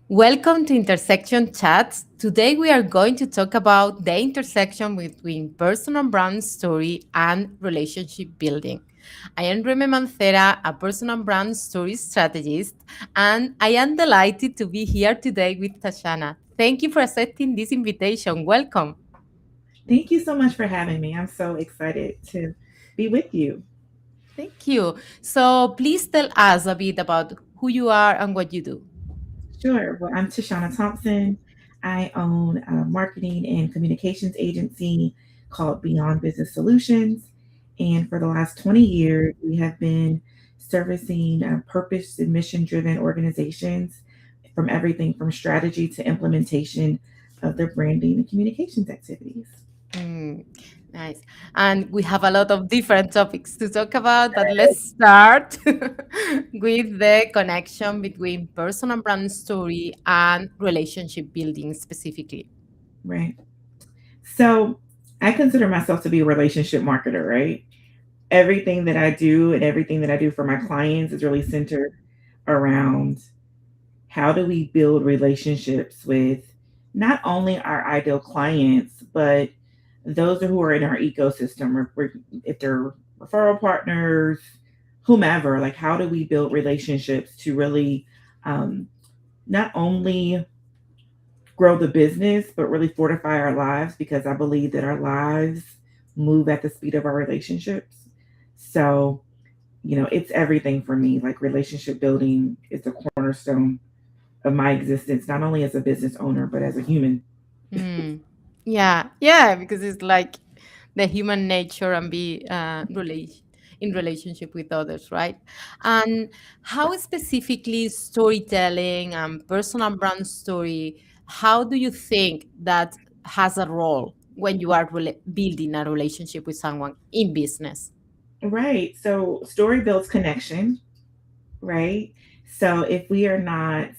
Welcome to Intersection Chats. Today we are going to talk about the intersection between personal brand story and relationship building. I am Reme Mancera, a personal brand story strategist, and I am delighted to be here today with Tashana. Thank you for accepting this invitation. Welcome. Thank you so much for having me. I'm so excited to be with you. Thank you. So please tell us a bit about who you are and what you do. Sure. Well, I'm Tashana Thompson. I own a marketing and communications agency called Beyond Business Solutions. And for the last 20 years, we have been servicing purpose and mission driven organizations from everything from strategy to implementation of their branding and communications activities. Mm, nice. And we have a lot of different topics to talk about, but let's start with the connection between personal brand story and relationship building specifically. Right. So I consider myself to be a relationship marketer, right? Everything that I do and everything that I do for my clients is really centered around how do we build relationships with not only our ideal clients, but those who are in our ecosystem, or if they're referral partners, whomever, like how do we build relationships to really um, not only grow the business, but really fortify our lives because I believe that our lives move at the speed of our relationships. So, it's everything for me. Like relationship building is the cornerstone of my existence, not only as a business owner, but as a human. Mm. Yeah, yeah, because it's like the human nature and be in relationship with others, right? And how specifically storytelling and personal brand story, how do you think that has a role when you are building a relationship with someone in business? Right. So, story builds connection, right? So, if we are not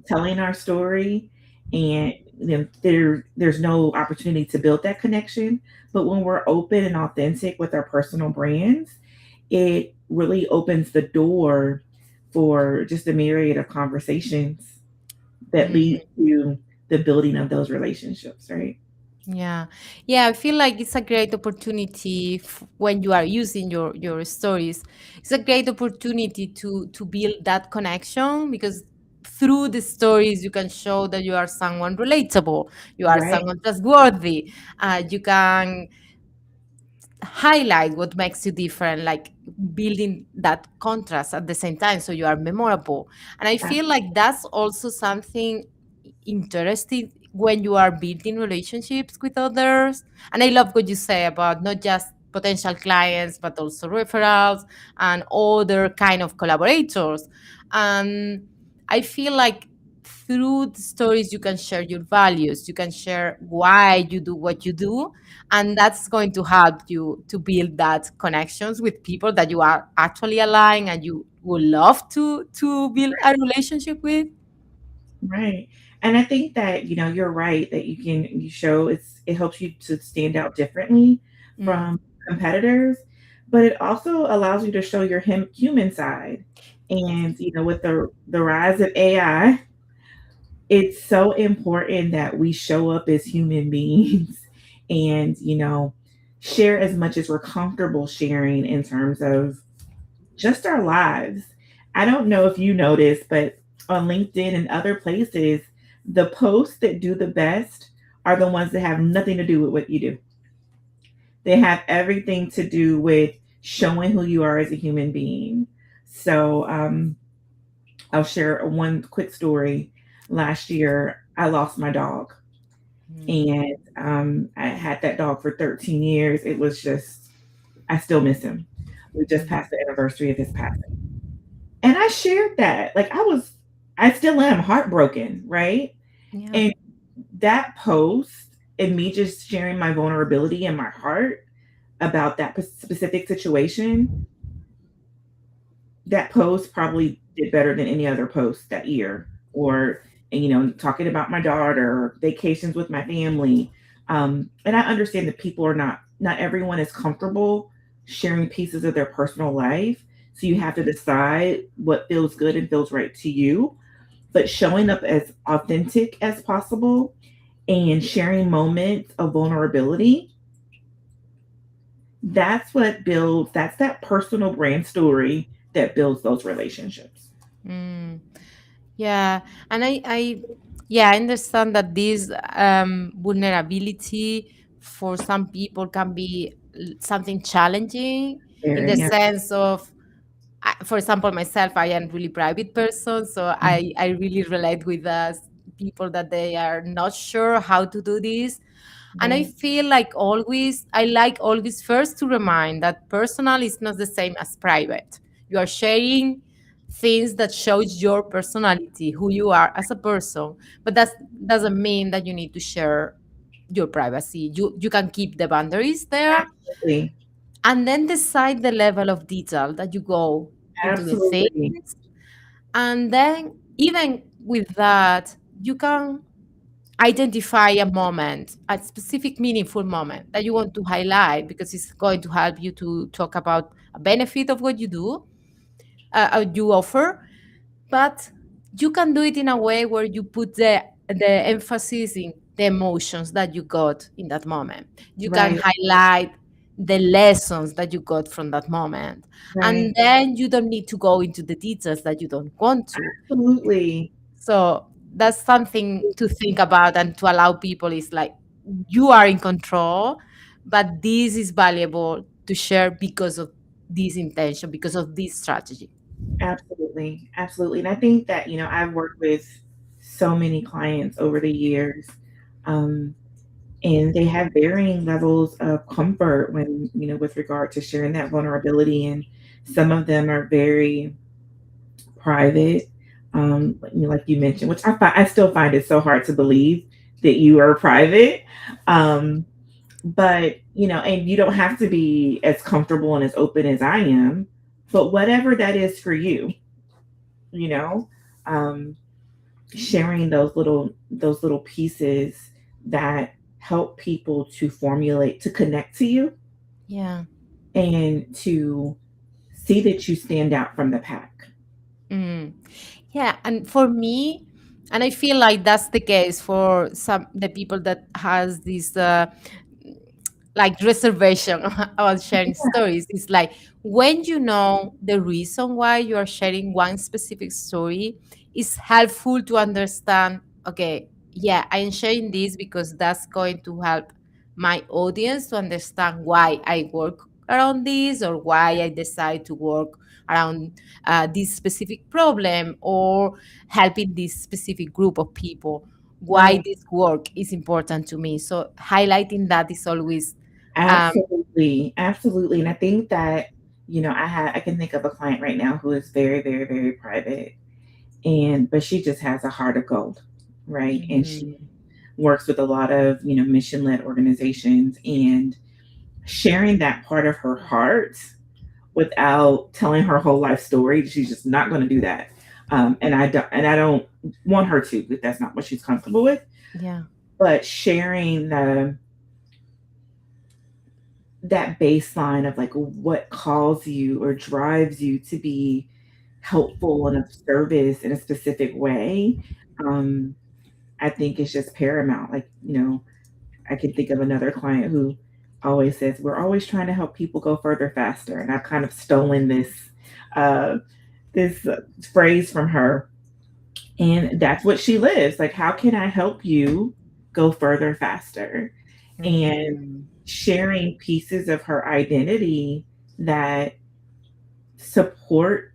telling our story, and there's no opportunity to build that connection. But when we're open and authentic with our personal brands, it really opens the door for just a myriad of conversations that lead to the building of those relationships, right? Yeah, yeah, I feel like it's a great opportunity when you are using your stories. It's a great opportunity to build that connection because through the stories you can show that you are someone relatable, you are Right. someone trustworthy, you can highlight what makes you different, like building that contrast at the same time so you are memorable. And I feel like that's also something interesting when you are building relationships with others. And I love what you say about not just potential clients but also referrals and other kind of collaborators. And I feel like through the stories you can share your values, you can share why you do what you do, and that's going to help you to build that connections with people that you are actually aligned and you would love to build a relationship with. Right. And I think that, you're right that you show it helps you to stand out differently Mm. from competitors, but it also allows you to show your human side. And, with the rise of AI, it's so important that we show up as human beings and, share as much as we're comfortable sharing in terms of just our lives. I don't know if you noticed, but on LinkedIn and other places, the posts that do the best are the ones that have nothing to do with what you do. They have everything to do with showing who you are as a human being. So I'll share one quick story. Last year, I lost my dog, Mm. and I had that dog for 13 years. It was just, I still miss him. We just Mm. passed the anniversary of his passing. And I shared that. I still am heartbroken, right? Yeah. And that post and me just sharing my vulnerability and my heart about that specific situation, that post probably did better than any other post that year. Or, and, talking about my daughter, vacations with my family. And I understand that people are not everyone is comfortable sharing pieces of their personal life. So you have to decide what feels good and feels right to you. but showing up as authentic as possible and sharing moments of vulnerability, that's that personal brand story that builds those relationships. Mm. Yeah, and yeah, I understand that this vulnerability for some people can be something challenging in the Very, yeah. sense of, for example, myself, I am really private person, so I really relate with people that they are not sure how to do this. And I Right, feel like always, I like always first to remind that personal is not the same as private. You are sharing things that shows your personality, who you are as a person, but that doesn't mean that you need to share your privacy. You can keep the boundaries there, absolutely, and then decide the level of detail that you go into the things. absolutely, And then even with that, you can identify a moment, a specific meaningful moment that you want to highlight because it's going to help you to talk about a benefit of what you do, you offer. But you can do it in a way where you put the emphasis in the emotions that you got in that moment. You can right, highlight the lessons that you got from that moment, and right, then you don't need to go into the details that you don't want to. absolutely, So that's something to think about and to allow people is like, you are in control, but this is valuable to share because of this intention, because of this strategy. absolutely, absolutely. And I think that, I've worked with so many clients over the years, um, and they have varying levels of comfort when, with regard to sharing that vulnerability. And some of them are very private, like you mentioned, which I still find it so hard to believe that you are private. Um, but and you don't have to be as comfortable and as open as I am, but whatever that is for you, you know, um, sharing those little pieces that help people to formulate, to connect to you, Yeah. and to see that you stand out from the pack. Mm. Yeah, and for me, and I feel like that's the case for some the people that has this like reservation about sharing stories. It's like when you know the reason why you are sharing one specific story, it's helpful to understand, okay, yeah, I'm sharing this because that's going to help my audience to understand why I work around this or why I decide to work around this specific problem or helping this specific group of people, why Right. this work is important to me. So highlighting that is always um, Absolutely, absolutely. And I think that, I can think of a client right now who is very, very, very private, and but she just has a heart of gold, right? And she mm, works with a lot of, mission-led organizations, and sharing that part of her heart without telling her whole life story, she's just not going to do that. And I don't want her to, if that's not what she's comfortable with. yeah, But sharing that baseline of like what calls you or drives you to be helpful and of service in a specific way, um, I think is just paramount. Like, I can think of another client who always says, "We're always trying to help people go further faster." And I've kind of stolen uh, this phrase from her. And that's what she lives. Like, how can I help you go further faster? And mm, sharing pieces of her identity that support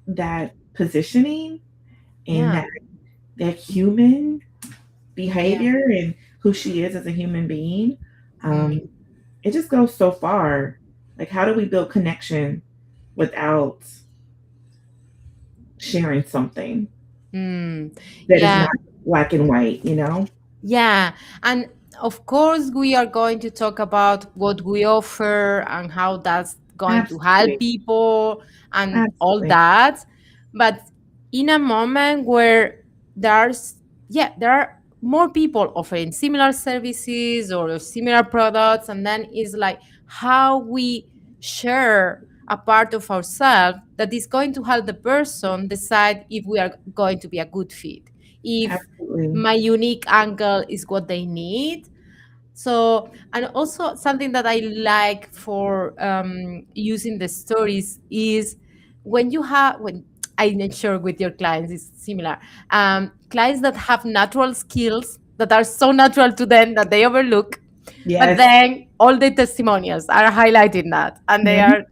that positioning and yeah, that human yeah, behavior and who she is as a human being. mm, um, it just goes so far. Like, how do we build connection without sharing something mm, that is yeah. not black and white? Yeah, and of course, we are going to talk about what we offer and how that's going to help Absolutely. people and all Absolutely. that. But in a moment where there are more people offering similar services or similar products, and then it's like how we share a part of ourselves that is going to help the person decide if we are going to be a good fit, if Absolutely. my unique angle is what they need. So, and also something that I like for using the stories is when I'm sure with your clients is similar, clients that have natural skills that are so natural to them that they overlook, but Yes. then all the testimonials are highlighting that and they Mhm. are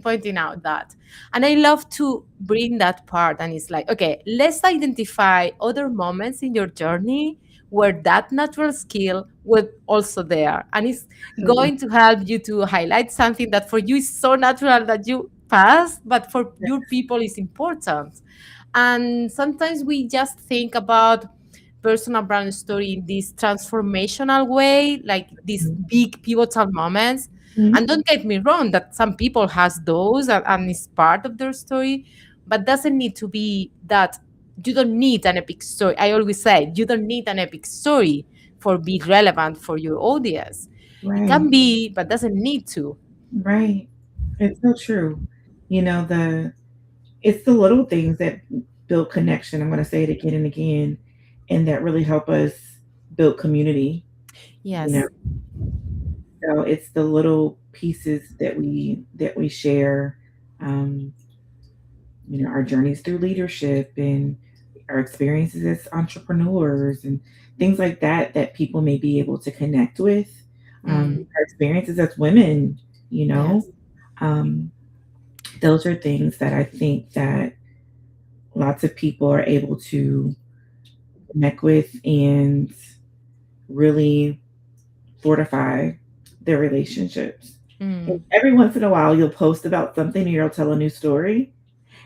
pointing out that. And I love to bring that part. And it's like, okay, let's identify other moments in your journey where that natural skill was also there. And it's Absolutely. going to help you to highlight something that for you is so natural that you pass, but for your people is important. And sometimes we just think about personal brand story in this transformational way, like these Mhm. big pivotal moments. And Mhm. don't get me wrong, that some people has those and it's part of their story, but doesn't need to be that. You don't need an epic story. I always say you don't need an epic story for be relevant for your audience. It Right. can be, but doesn't need to. Right. It's so true. It's the little things that build connection. I'm going to say it again and again, and that really help us build community. You know, Yes. so it's the little pieces that we share. Um, our journeys through leadership and our experiences as entrepreneurs and things like that that people may be able to connect with. Mm, Our experiences as women, you know, yes. um, those are things that I think that lots of people are able to connect with and really fortify their relationships. And Mm. every once in a while, you'll post about something or you'll tell a new story,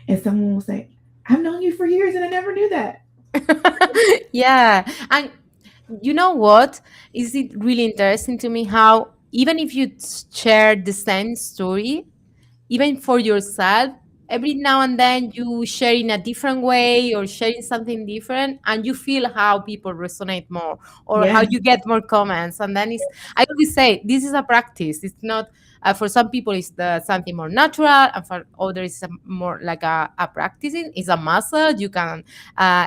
and someone will say, I've known you for years and I never knew that. Yeah. And you know what? Is it really interesting to me how even if you share the same story, even for yourself, every now and then you share in a different way or sharing something different, and you feel how people resonate more or how Yeah, you get more comments. And then it's, I always say, this is a practice. It's not, for some people, it's something more natural, and for others, it's more like a practicing. It's a muscle. You can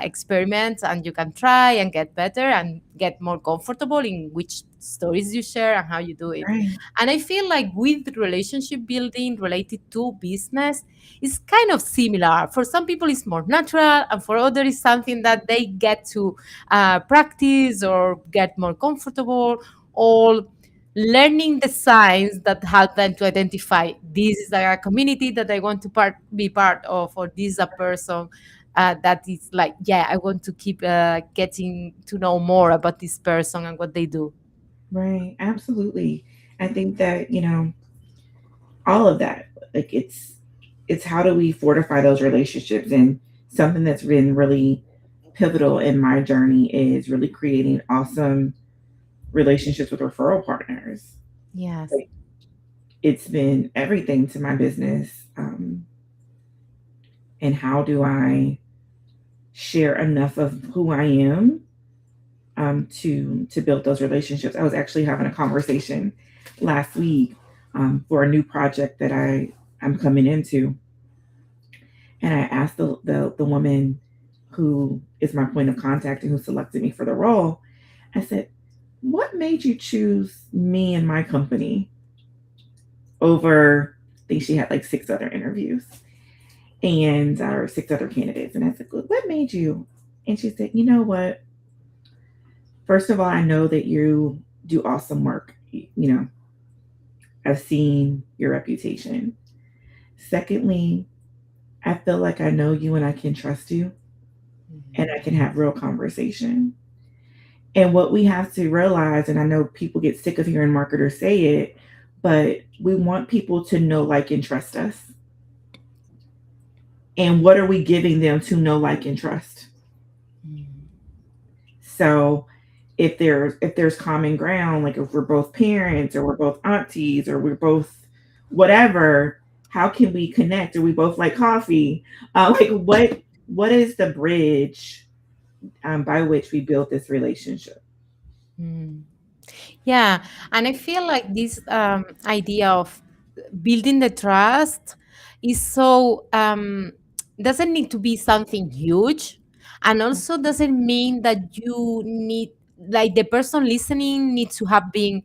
experiment and you can try and get better and get more comfortable in which stories you share and how you do it. right, And I feel like with relationship building related to business, it's kind of similar. For some people, it's more natural, and for others, it's something that they get to practice or get more comfortable, or learning the signs that help them to identify this is a community that I want to be part of, or this is a person that is like, yeah, I want to keep getting to know more about this person and what they do. right. Absolutely. I think that, all of that, like it's how do we fortify those relationships, and something that's been really pivotal in my journey is really creating awesome relationships with referral partners. Yes. Like, it's been everything to my business. And how do I share enough of who I am to build those relationships? I was actually having a conversation last week for a new project that I'm coming into, and I asked the woman who is my point of contact and who selected me for the role. I said, "What made you choose me and my company over?" I think she had like six other interviews and or six other candidates, and I said, "What made you?" And she said, "You know what? First of all, I know that you do awesome work. I've seen your reputation. Secondly, I feel like I know you and I can trust you and I Mhm. can have real conversation. And what we have to realize, and I know people get sick of hearing marketers say it, but we want people to know, like, and trust us. And what are we giving them to know, like, and trust? Mm. So if there's common ground, like if we're both parents or we're both aunties or we're both whatever, how can we connect? Are we both like coffee? Like what is the bridge by which we build this relationship? Mm. Yeah, and I feel like this idea of building the trust is so doesn't need to be something huge, and also doesn't mean that you need, like, the person listening needs to have been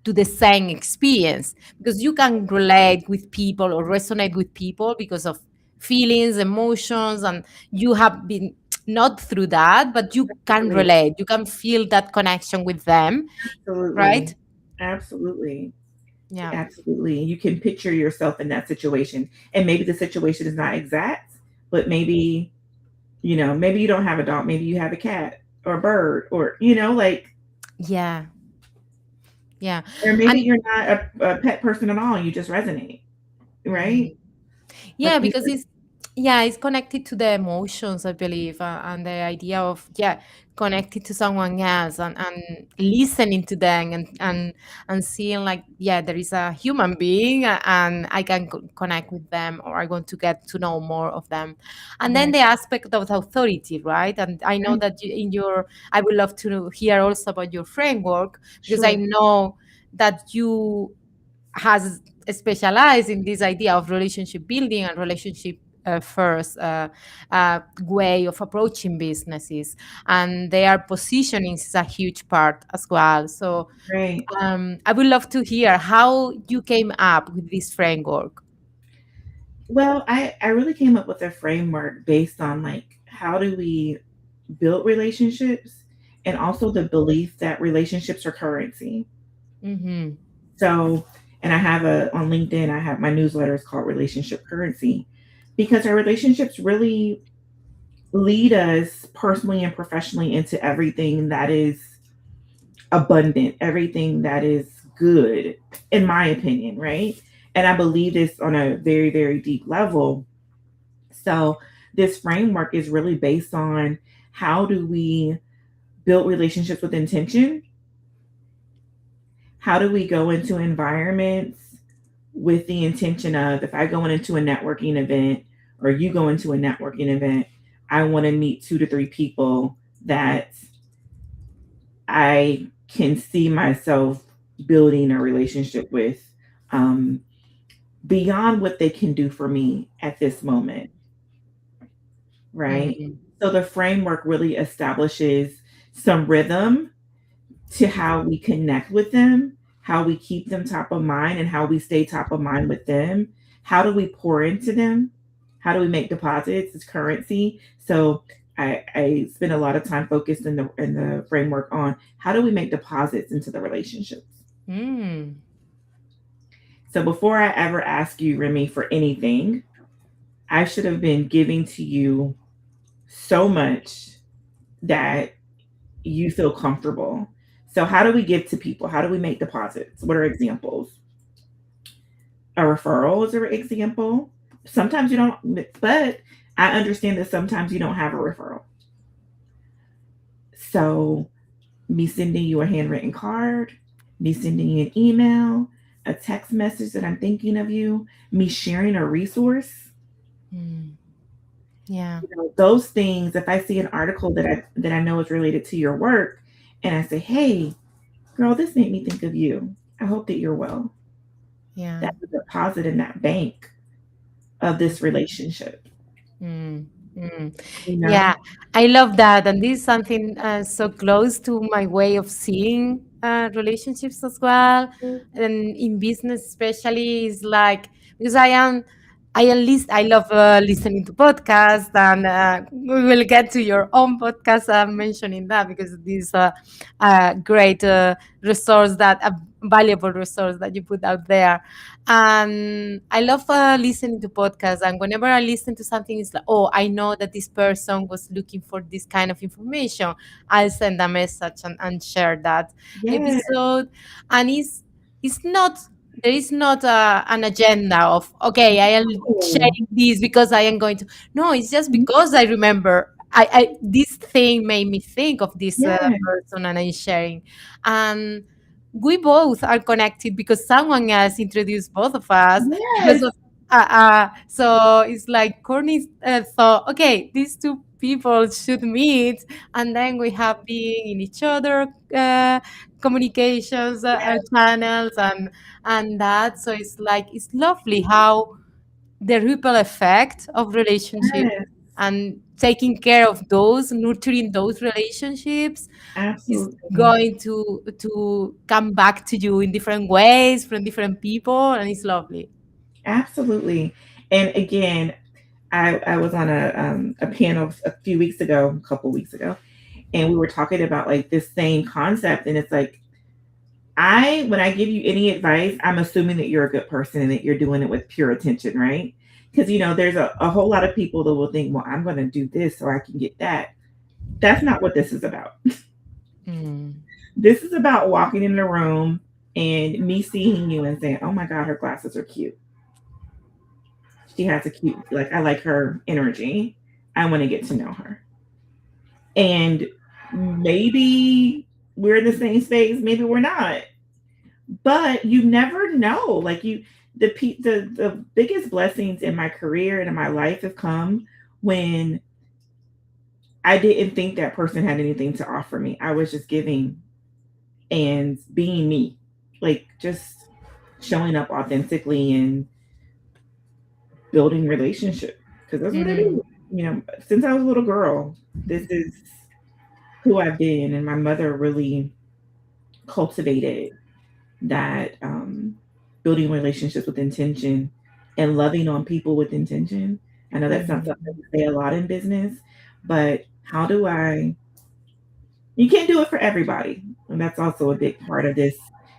to the same experience, because you can relate with people or resonate with people because of feelings, emotions, and you have been not through that, but you can Absolutely. relate, you can feel that connection with them, right? Absolutely. Absolutely. Yeah. Absolutely. You can picture yourself in that situation. And maybe the situation is not exact, but maybe, maybe you don't have a dog, maybe you have a cat or a bird or, like, Yeah. Yeah. or maybe And you're not a pet person at all and you just resonate, right? mhm. Like Yeah, you because said, it's connected to the emotions, I believe, and the idea of, connected to someone else, and listening to them, and seeing, like, there is a human being, and I can connect with them, or I want to get to know more of them. And then right, the aspect of authority, right? And I know right, that I would love to hear also about your framework, because I sure, know that you has specialized in this idea of relationship building and relationship first way of approaching businesses, and their positioning is a huge part as well. So right. I would love to hear how you came up with this framework. Well, I really came up with a framework based on like how do we build relationships and also the belief that relationships are currency. Mm-hmm. So, and I have on LinkedIn, I have my newsletters called Relationship Currency because our relationships really lead us personally and professionally into everything that is abundant, everything that is good, in my opinion, right? And I believe this on a very, very deep level. So, this framework is really based on how do we build relationships with intention? How do we go into environments with the intention of if I go into a networking event or you go into a networking event, I want to meet 2 to 3 people that I can see myself building a relationship with um, beyond what they can do for me at this moment, right? Mm-hmm. So the framework really establishes some rhythm to how we connect with them, how we keep them top of mind, and how we stay top of mind with them. How do we pour into them? How do we make deposits as currency? So I spend a lot of time focused in the framework on how do we make deposits into the relationships. Mm. So before I ever ask you, Remy, for anything, I should have been giving to you so much that you feel comfortable. So, how do we give to people? How do we make deposits? What are examples? A referral is an example. Sometimes you don't, but I understand that sometimes you don't have a referral. So, me sending you a handwritten card, me sending you an email, a text message that I'm thinking of you, me sharing a resource, Mm. Yeah. those things. If I see an article that I know is related to your work, and I say, "Hey, girl, this made me think of you. I hope that you're well." Yeah. That's a deposit in that bank of this relationship. Mm, mm. You know? Yeah, I love that. And this is something so close to my way of seeing relationships as well. And in business, especially, is like, because I love listening to podcasts, and we will get to your own podcast mentioning that, because this is a great resource, that a valuable resource that you put out there. And I love listening to podcasts, and whenever I listen to something, it's like, oh, I know that this person was looking for this kind of information. I'll send a message, and share that Yeah. episode. And it's not, there is not an agenda of, okay, I am Oh, sharing this because I am going to, no, it's just because I remember, I this thing made me think of this yeah. person, and I'm sharing. And we both are connected because someone else introduced both of us, because Yes. of so it's like Courtney thought, okay, these two people should meet, and then we have been in each other communications channels and that. So it's like it's lovely how the ripple effect of relationship Yes, and taking care of those, nurturing those relationships is absolutely. going to come back to you in different ways from different people, and it's lovely. Absolutely. And again, I was on a panel a few weeks ago, a couple weeks ago, and we were talking about like this same concept. And it's like, when I give you any advice, I'm assuming that you're a good person and that you're doing it with pure intention, right? Because, there's a whole lot of people that will think, well, I'm going to do this so I can get that. That's not what this is about. Mm. This is about walking in the room and me seeing you and saying, oh my God, her glasses are cute. She has a cute, like, I like her energy. I want to get to know her. And maybe we're in the same space, maybe we're not. But you never know. Like the biggest blessings in my career and in my life have come when I didn't think that person had anything to offer me. I was just giving and being me, like just showing up authentically and building relationship because that's what I Mhm. do. Since I was a little girl, this is who I've been, and my mother really cultivated that building relationships with intention and loving on people with intention. I know that's not Mhm. something we say a lot in business, but how do I you can't do it for everybody. And that's also a big part of this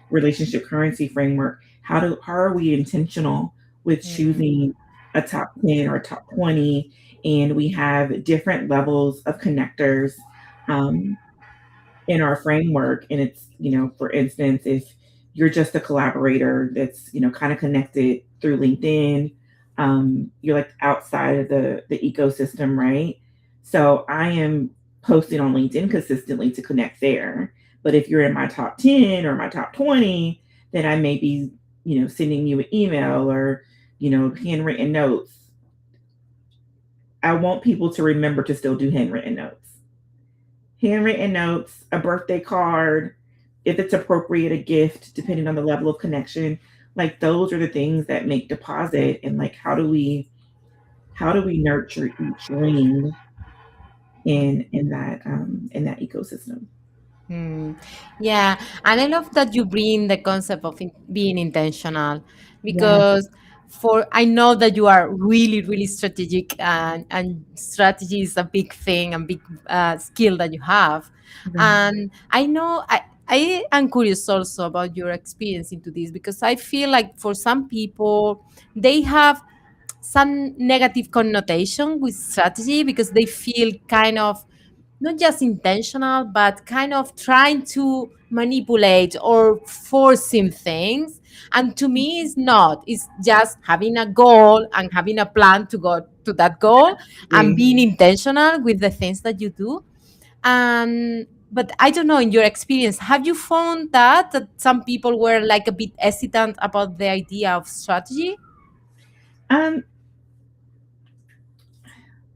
relationship currency framework. How are we intentional with Mhm. choosing a top 10 or a top 20? And we have different levels of connectors um, in our framework. And it's, for instance, if you're just a collaborator that's, kind of connected through LinkedIn, you're like outside of the ecosystem, right? So I am posting on LinkedIn consistently to connect there. But if you're in my top 10 or my top 20, then I may be, sending you an email or, handwritten notes. I want people to remember to still do handwritten notes. Handwritten notes, a birthday card, if it's appropriate, a gift, depending on the level of connection. Like those are the things that make deposit. And like, how do we nurture each ring in that ecosystem? Mm, yeah, and I love that you bring the concept of being intentional Yes, because for I know that you are really, really strategic, and strategy is a big thing and big skill that you have. right. And I know I am curious also about your experience into this because I feel like for some people they have some negative connotation with strategy because they feel kind of not just intentional, but kind of trying to manipulate or forcing things. And to me, it's not. It's just having a goal and having a plan to go to that goal and See, being intentional with the things that you do. But I don't know, in your experience, have you found that some people were like a bit hesitant about the idea of strategy? um,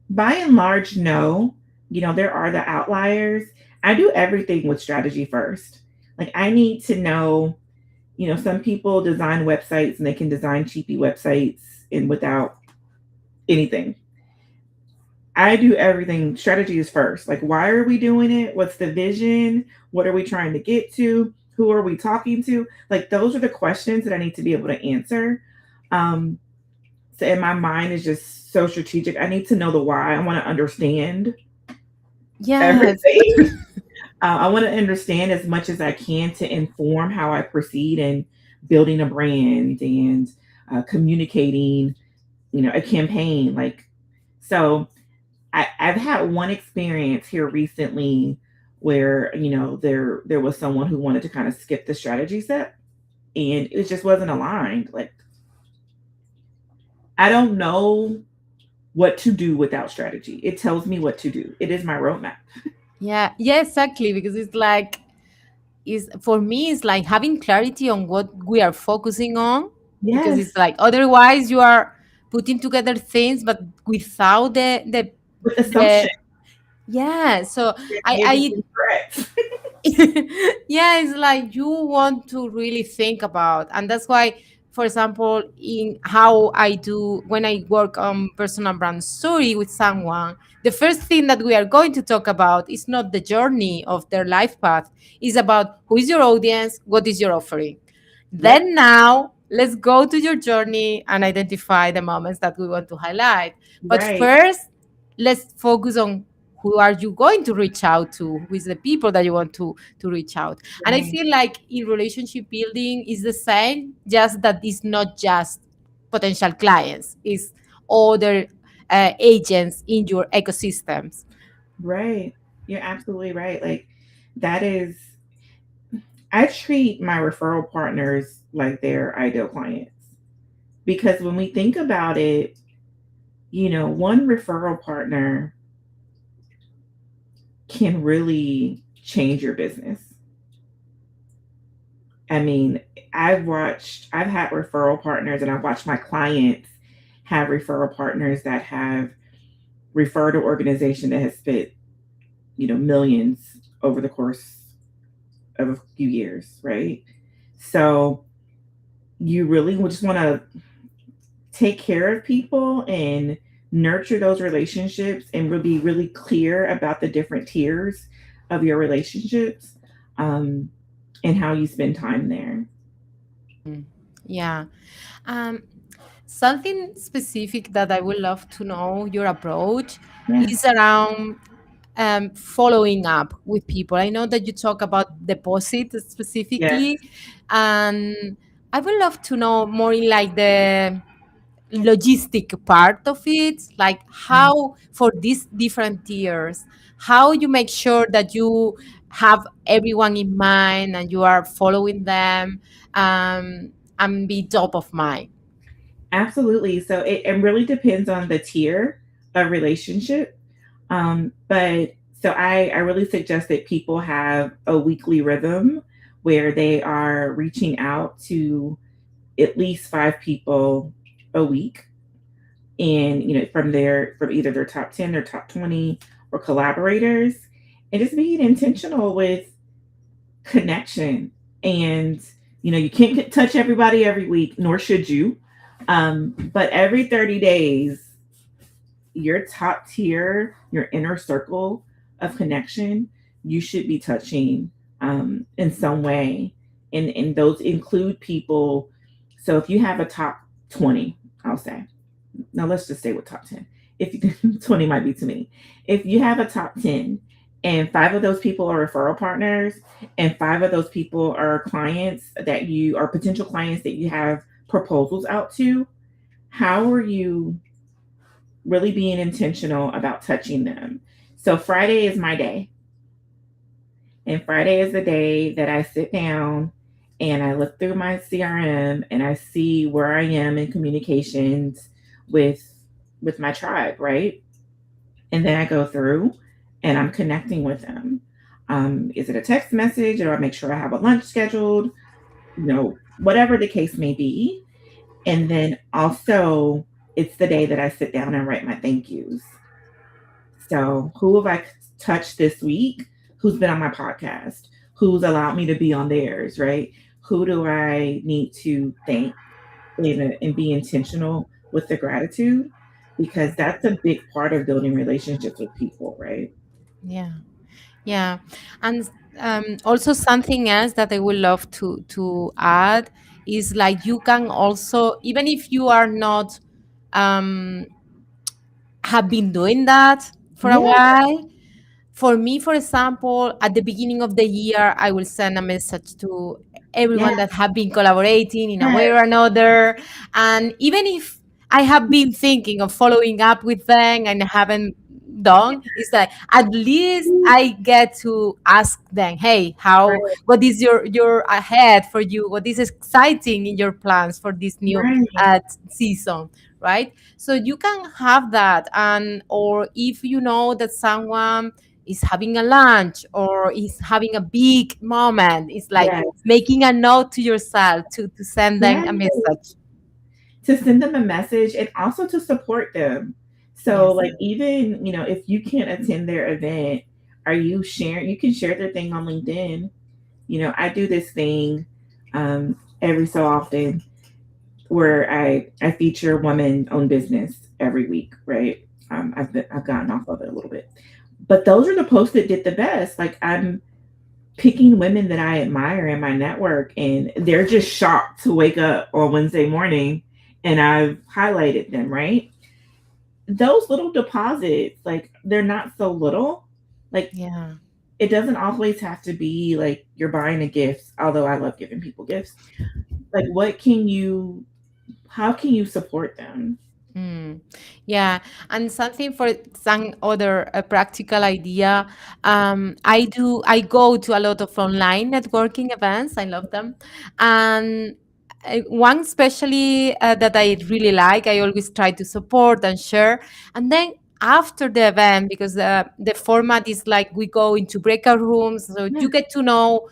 by and large, no. There are the outliers. I do everything with strategy first. Like I need to know, some people design websites and they can design cheapy websites and without anything. I do everything. Strategy is first. Like, why are we doing it? What's the vision? What are we trying to get to? Who are we talking to? Like, those are the questions that I need to be able to answer. Um, so, and my mind is just so strategic. I need to know the why. I want to understand Yes. everything. I want to understand as much as I can to inform how I proceed in building a brand and communicating, a campaign. Like, so I've had one experience here recently where there was someone who wanted to kind of skip the strategy step, and it just wasn't aligned. Like I don't know what to do without strategy. It tells me what to do. It is my roadmap. Yeah, yeah, exactly. Because it's like is for me it's like having clarity on what we are focusing on because Yes, it's like otherwise you are putting together things but without with the assumption. Yeah, so There I may be I some threats. yeah, it's like you want to really think about, and that's why, for example, in how I do when I work on personal brand story with someone, the first thing that we are going to talk about is not the journey of their life path, is about who is your audience, what is your offering. Yep. Then now let's go to your journey and identify the moments that we want to highlight. But Right. first, let's focus on who are you going to reach out to, who is the people that you want to reach out. And I Right. feel like in relationship building is the same, just that it's not just potential clients, it's other agents in your ecosystems. Right. You're absolutely right. Like that is I treat my referral partners like they're ideal clients because when we think about it, one referral partner can really change your business. I mean, I've had referral partners and I've watched my clients have referral partners that have referred an organization that has spent, millions over the course of a few years, right? So you really just want to take care of people and nurture those relationships and be really clear about the different tiers of your relationships, um, and how you spend time there. Mm. Yeah. Um, Something specific that I would love to know your approach Yeah. is around following up with people. I know that you talk about deposit Yes. specifically, and I would love to know more in like the logistic part of it, like Mm. how for these different tiers, how you make sure that you have everyone in mind and you are following them, and be top of mind. Absolutely. So it really depends on the tier of relationship. But so I really suggest that people have a weekly rhythm where they are reaching out to at least five people a week. And, from either their top 10, their top 20, or collaborators, and just being intentional with connection. And, you can't touch everybody every week, nor should you. But every 30 days, your top tier, your inner circle of connection, you should be touching, in some way. And those include people. So if you have a top 20, I'll say, now let's just stay with top 10. If you, 20 might be too many. If you have a top 10 and five of those people are referral partners and five of those people are clients that you are potential clients that you have proposals out to, how are you really being intentional about touching them? So Friday is my day. And Friday is the day that I sit down and I look through my CRM and I see where I am in communications with my tribe, right? And then I go through and I'm connecting with them. Is it a text message? Or I make sure I have a lunch scheduled? Whatever the case may be. And then also, it's the day that I sit down and write my thank yous. So, who have I touched this week? Who's been on my podcast? Who's allowed me to be on theirs, right? Who do I need to thank and be intentional with the gratitude? Because that's a big part of building relationships with people, right? Yeah. Yeah, and also something else that I would love to add is like you can also, even if you are not um, have been doing that for a Yeah, while, for me, for example, at the beginning of the year, I will send a message to yeah, everyone that have been collaborating in a way yes, or another. And even if I have been thinking of following up with them and haven't done, it's like at least I get to ask them, hey, how right, what is your ahead for you? What is exciting in your plans for this new right, season? Right. So you can have that. And or if you know that someone is having a lunch or is having a big moment, it's like yes, making a note to yourself to send them yes. a message. To send them a message and also to support them. So, Yes. like, even, if you can't attend their event, are you sharing? You can share their thing on LinkedIn. I do this thing every so often where I feature women owned business every week, right? I've gotten off of it a little bit, but those are the posts that did the best. Like, I'm picking women that I admire in my network, and they're just shocked to wake up on Wednesday morning and I've highlighted them, right? Those little deposits, like, they're not so little. Like, Yeah. it doesn't always have to be like you're buying a gift, although I love giving people gifts. Like, how can you support them? Mm. Yeah, and something for some other practical idea. I go to a lot of online networking events. I love them, and one especially that I really like. I always try to support and share, and then after the event, because the format is like we go into breakout rooms, so Yeah, you get to know,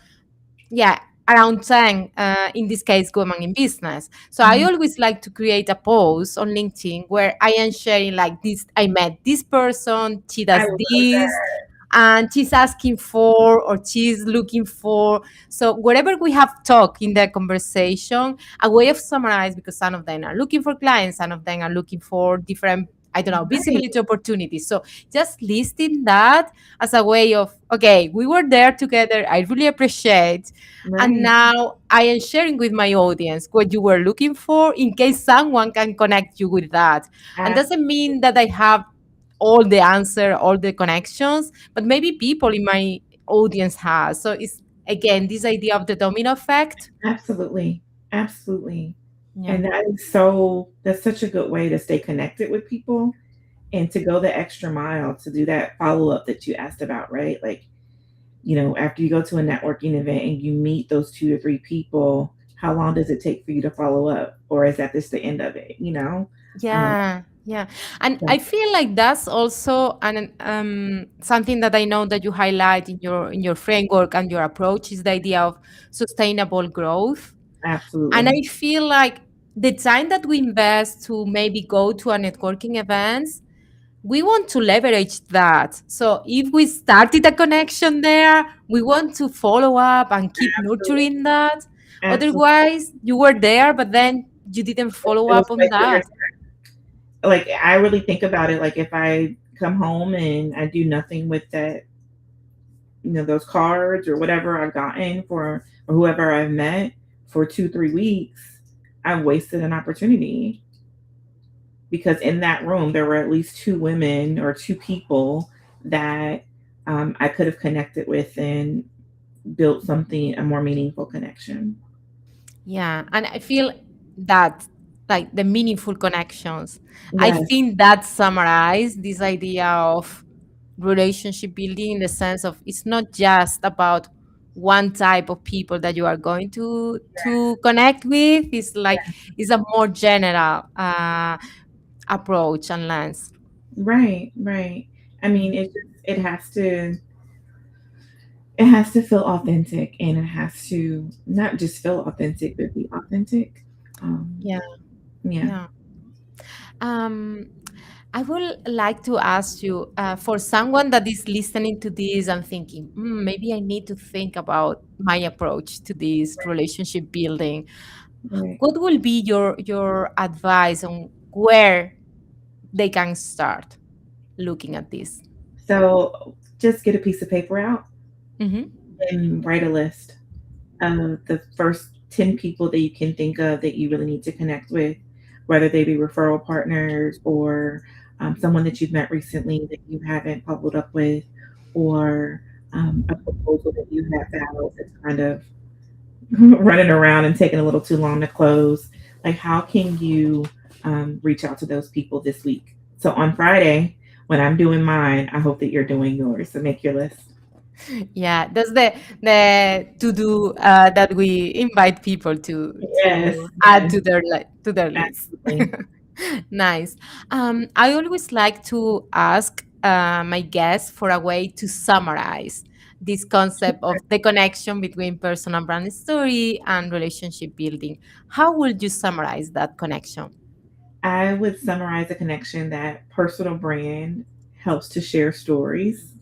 yeah, around 10 in this case women in business. So I mhm. always like to create a post on LinkedIn where I am sharing like this: I met this person, she I does love this, that. and she's asking for or she's looking for. So whatever we have talked in the conversation, a way of summarize, because some of them are looking for clients, some of them are looking for different, I don't know, Right, visibility opportunities. So just listing that as a way of, okay, we were there together, I really appreciate, and right. now I am sharing with my audience what you were looking for in case someone can connect you with that. And doesn't Absolutely, mean that I have all the answer, all the connections, but maybe people in my audience has. So it's again this idea of the domino effect. absolutely, absolutely. Yeah. And that's such a good way to stay connected with people and to go the extra mile to do that follow up that you asked about, right? Like, after you go to a networking event and you meet those two or three people, how long does it take for you to follow up? Or is that just the end of it, Um, Yeah, yeah. And so I feel like that's also an something that I know that you highlight in your framework and your approach is the idea of sustainable growth. And absolutely. I feel like the time that we invest to maybe go to a networking events, we want to leverage that. So if we started a connection there, we want to follow up and keep Absolutely. nurturing that. Absolutely. Otherwise, you were there, but then you didn't follow It was up on wasting your that. time. Like, I really think about it, like, if I come home and I do nothing with that, those cards or whatever I've gotten for or whoever I've met for 2, 3 weeks, I've wasted an opportunity because in that room there were at least two women or two people that I could have connected with and built something a more meaningful connection. Yeah, and I feel that like the meaningful connections. I Yes, think that summarize this idea of relationship building in the sense of it's not just about one type of people that you are going to connect with. It's like it's a more general approach and lens. right, right. I mean, Mhm. it has to feel authentic, and it has to not just feel authentic but be authentic. Um, Yeah, yeah. yeah. Um, I would like to ask you for someone that is listening to this and thinking, maybe I need to think about my approach to this relationship building. Right. What will be your advice on where they can start looking at this? So just get a piece of paper out Hmm. and write a list of the first 10 people that you can think of that you really need to connect with, whether they be referral partners or someone that you've met recently that you haven't followed up with, or a proposal that you have out that's kind of running around and taking a little too long to close. Like, how can you reach out to those people this week? So on Friday, when I'm doing mine, I hope that you're doing yours. So make your list. Yeah, that's the to do that we invite people Yes, to add yes, to their list. absolutely. Nice. I always like to ask my guests for a way to summarize this concept of the connection between personal brand story and relationship building. How would you summarize that connection? I would summarize a connection that personal brand helps to share stories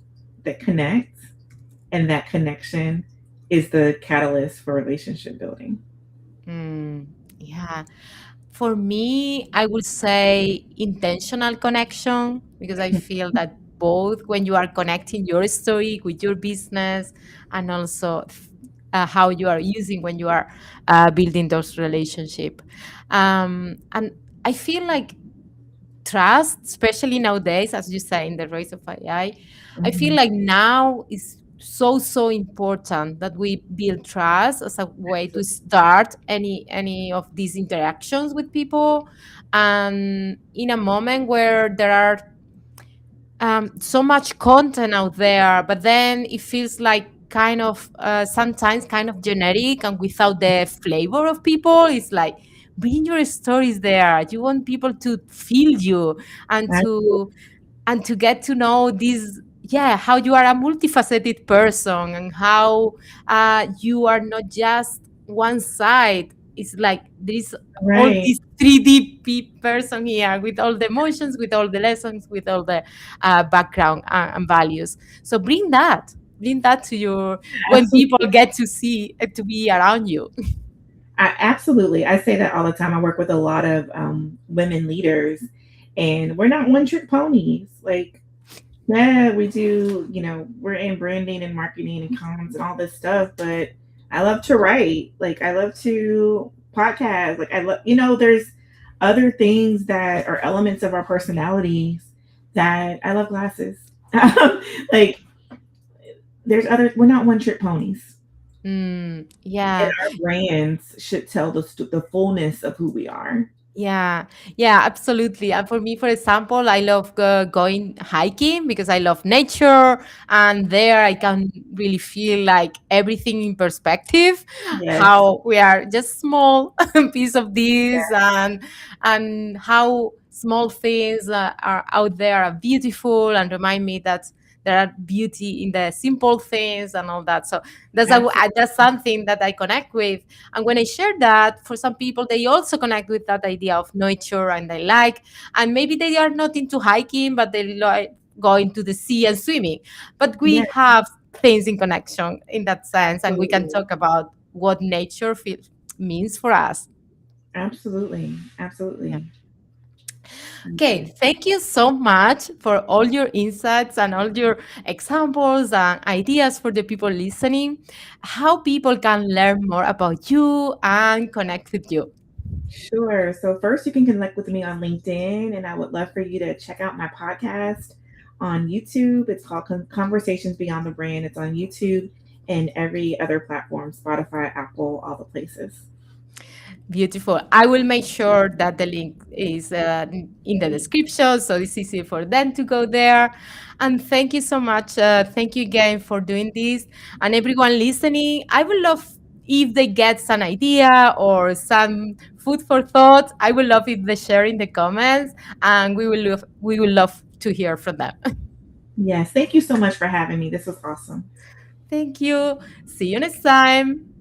that connect, and that connection is the catalyst for relationship building. Mm, yeah. For me, I would say intentional connection because I feel that both when you are connecting your story with your business and also how you are using when you are building those relationship. And I feel like trust, especially nowadays, as you say, in the race of AI, I feel Mhm. like now is so important that we build trust as a way to start any of these interactions with people. And in a moment where there are so much content out there, but then it feels like kind of sometimes kind of generic and without the flavor of people. It's like bring your stories there. You want people to feel you and Absolutely. to get to know this, yeah, how you are a multifaceted person and how you are not just one side. It's like there is all Right. this 3D person here with all the emotions, with all the lessons, with all the background and values. So bring that to your when people Absolutely. get to see to be around you. Absolutely. I say that all the time. I work with a lot of women leaders, and we're not one trick ponies. Like, yeah, we do, we're in branding and marketing and comms and all this stuff, but I love to write. Like, I love to podcast. Like, I love, there's other things that are elements of our personalities that I love glasses. Like, we're not one trick ponies. And Yeah. our brands should tell the fullness of who we are. Yeah, yeah, absolutely. And for me, for example, I love going hiking because I love nature, and there I can really feel like everything in perspective. Yes. How we are just small piece of this, and how small things are out there are beautiful and remind me that there are beauty in the simple things and all that. So Absolutely. that's something that I connect with, and when I share that, for some people, they also connect with that idea of nature and they like, and maybe they are not into hiking, but they like going to the sea and swimming. But we Yeah, have things in connection in that sense, and we can absolutely. talk about what nature means for us. Absolutely. Yeah. Absolutely. Okay, Absolutely. thank you so much for all your insights and all your examples and ideas for the people listening, how people can learn more about you and connect with you. Sure. So first you can connect with me on LinkedIn, and I would love for you to check out my podcast on YouTube. It's called Conversations Beyond the Brand. It's on YouTube and every other platform, Spotify, Apple, all the places. Beautiful. I will make sure that the link is in the description so it's easy for them to go there. And thank you so much. Thank you again for doing this. And everyone listening, I would love if they get some idea or some food for thought. I would love if they share in the comments, and we will love to hear from them. Yes. Thank you so much for having me. This was awesome. Thank you. See you next time.